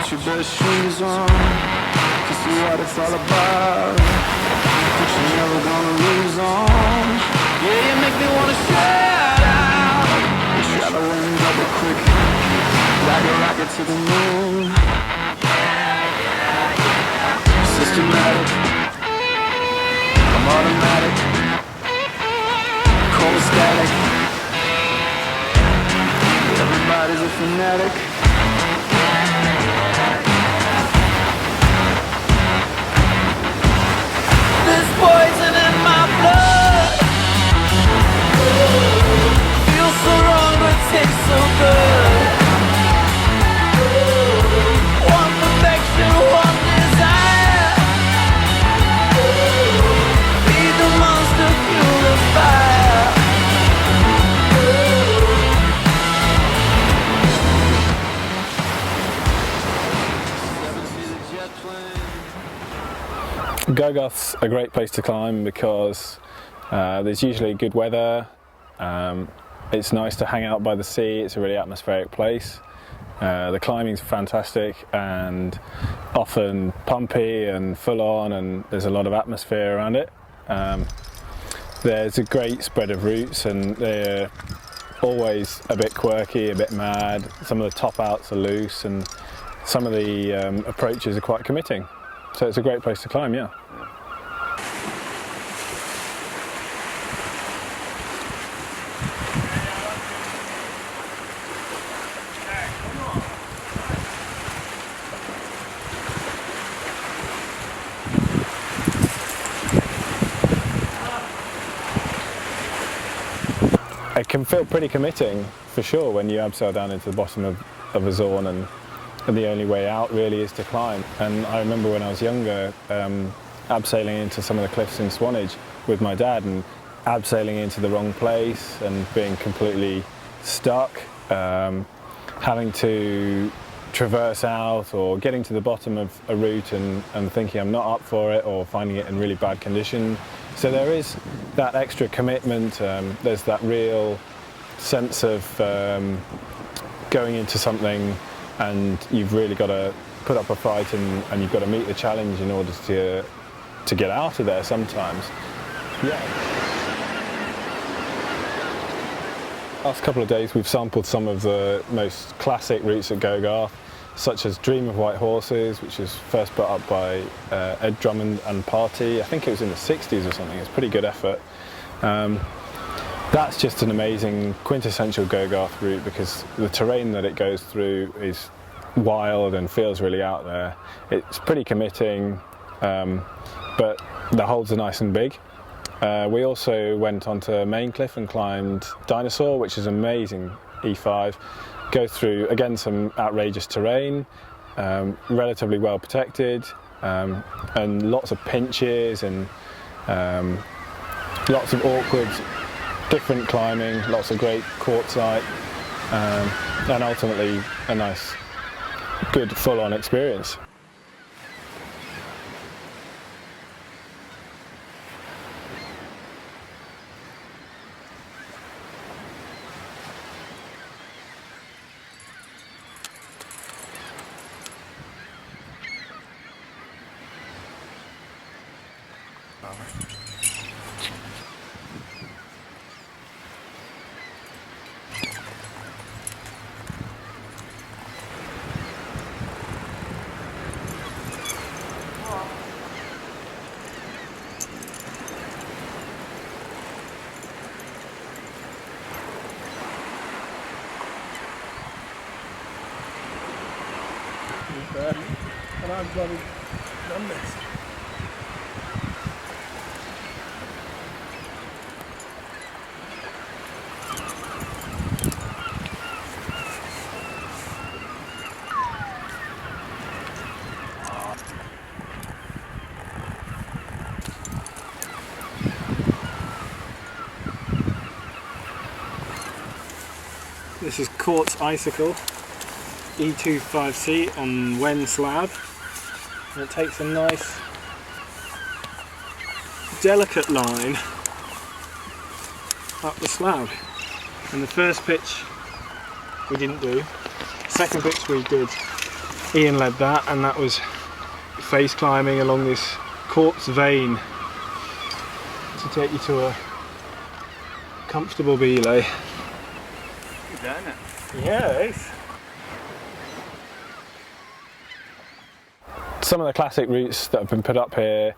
Put your best shoes on to see what it's all about. But you're never gonna lose on. Yeah, you make me wanna shout out. You shallow and double quick, like a rocket to the moon. Systematic, I'm automatic, cold static. Everybody's a fanatic. There's poison in my blood. Feels so wrong but tastes so good. One perfection, one desire. Feed the monster, fuel the fire. Gogarth's a great place to climb because there's usually good weather. It's nice to hang out by the sea. It's a really atmospheric place. The climbing's fantastic and often pumpy and full on, and there's a lot of atmosphere around it. There's a great spread of routes and they're always a bit quirky, a bit mad. Some of the top outs are loose and some of the approaches are quite committing. So it's a great place to climb, yeah. It can feel pretty committing for sure when you abseil down into the bottom of a zone and the only way out really is to climb. And I remember when I was younger abseiling into some of the cliffs in Swanage with my dad and abseiling into the wrong place and being completely stuck, having to traverse out or getting to the bottom of a route and thinking I'm not up for it or finding it in really bad condition. So there is that extra commitment, there's that real sense of going into something and you've really got to put up a fight and you've got to meet the challenge in order to get out of there sometimes. Yeah. Last couple of days we've sampled some of the most classic routes at Gogarth, such as Dream of White Horses, which was first put up by Ed Drummond and Party. I think it was in the 60s or something. It's a pretty good effort. That's just an amazing quintessential Gogarth route because the terrain that it goes through is wild and feels really out there. It's pretty committing, but the holds are nice and big. We also went onto Maincliff and climbed Dinosaur, which is amazing E5. Go through, again, some outrageous terrain, relatively well protected, and lots of pinches and lots of awkward, different climbing, lots of great quartzite, and ultimately a nice, good, full-on experience. And I've bloody done this. This is Quartz Icicle E25C on Wen slab, and it takes a nice delicate line up the slab. And the first pitch we didn't do, second pitch we did Ian led that, and that was face climbing along this quartz vein to take you to a comfortable belay. You've done it. Yeah, Some of the classic routes that have been put up here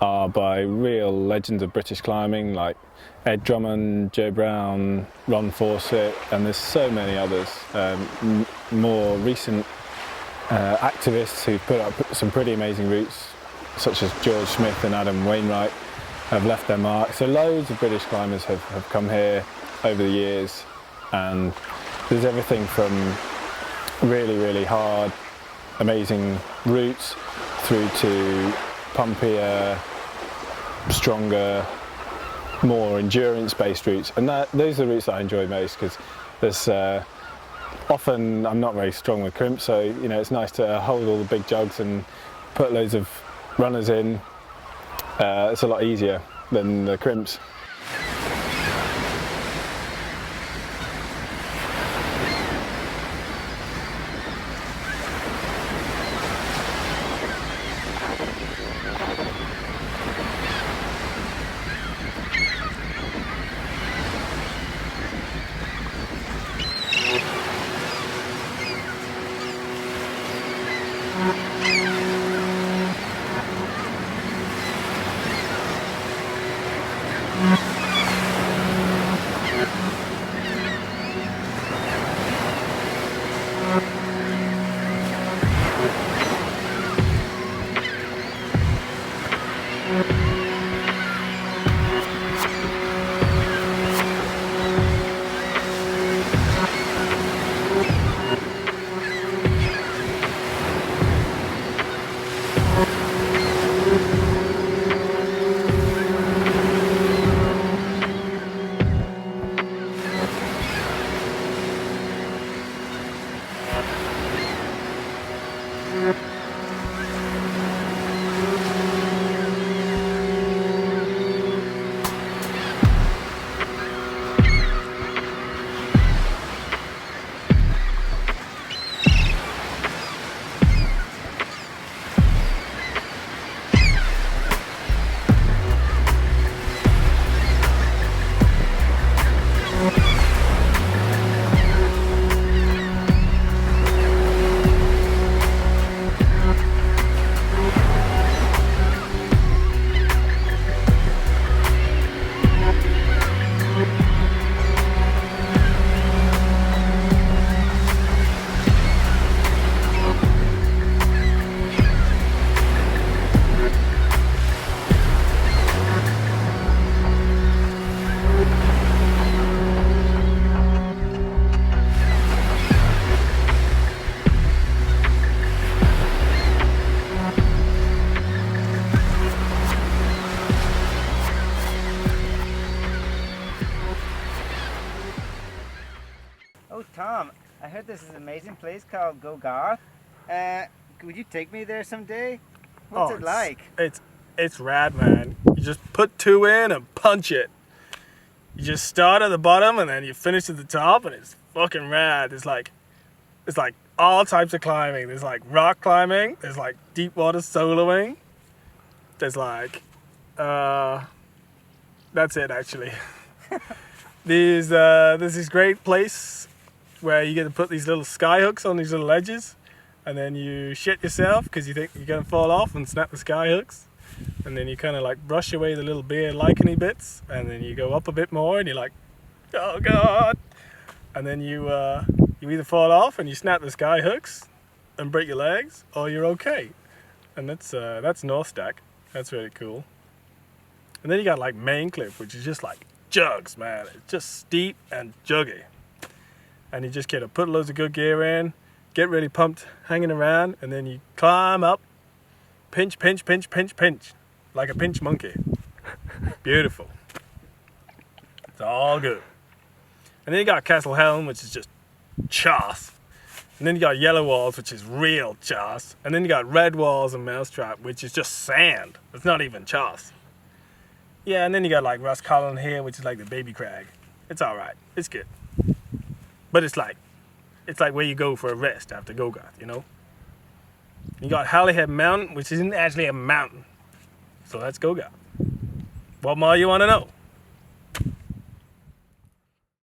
are by real legends of British climbing, like Ed Drummond, Joe Brown, Ron Fawcett, and there's so many others. More recent activists who've put up some pretty amazing routes, such as George Smith and Adam Wainwright, have left their mark. So loads of British climbers have come here over the years, and there's everything from really, really hard, amazing routes through to pumpier, stronger, more endurance-based routes, and those are the routes that I enjoy most, because there's often I'm not very strong with crimp, so you know it's nice to hold all the big jugs and put loads of runners in. It's a lot easier than the crimps. Oh, Tom, I heard this is an amazing place called Gogarth. Would you take me there someday? What's it like? It's rad, man. You just put 2 in and punch it. You just start at the bottom and then you finish at the top, and it's fucking rad. It's like all types of climbing. There's like rock climbing. There's like deep water soloing. There's like that's it actually. There's this great place where you get to put these little sky hooks on these little edges, and then you shit yourself because you think you're gonna fall off and snap the sky hooks, and then you kind of like brush away the little beer licheny bits, and then you go up a bit more and you're like, oh god, and then you either fall off and you snap the sky hooks and break your legs, or you're okay. And that's North Stack. That's really cool. And then you got like Main Cliff, which is just like jugs, man. It's just steep and juggy. And you just get to put loads of good gear in, get really pumped hanging around, and then you climb up, pinch, pinch, pinch, pinch, pinch, like a pinch monkey. Beautiful. It's all good. And then you got Castle Helm, which is just chaff. And then you got Yellow Walls, which is real chaff. And then you got Red Walls and Mousetrap, which is just sand. It's not even chaff. Yeah, and then you got like Roscollon here, which is like the baby crag. It's all right. It's good. But it's like where you go for a rest after Gogarth, you know? You got Holyhead Mountain, which isn't actually a mountain. So let's go. What more you want to know?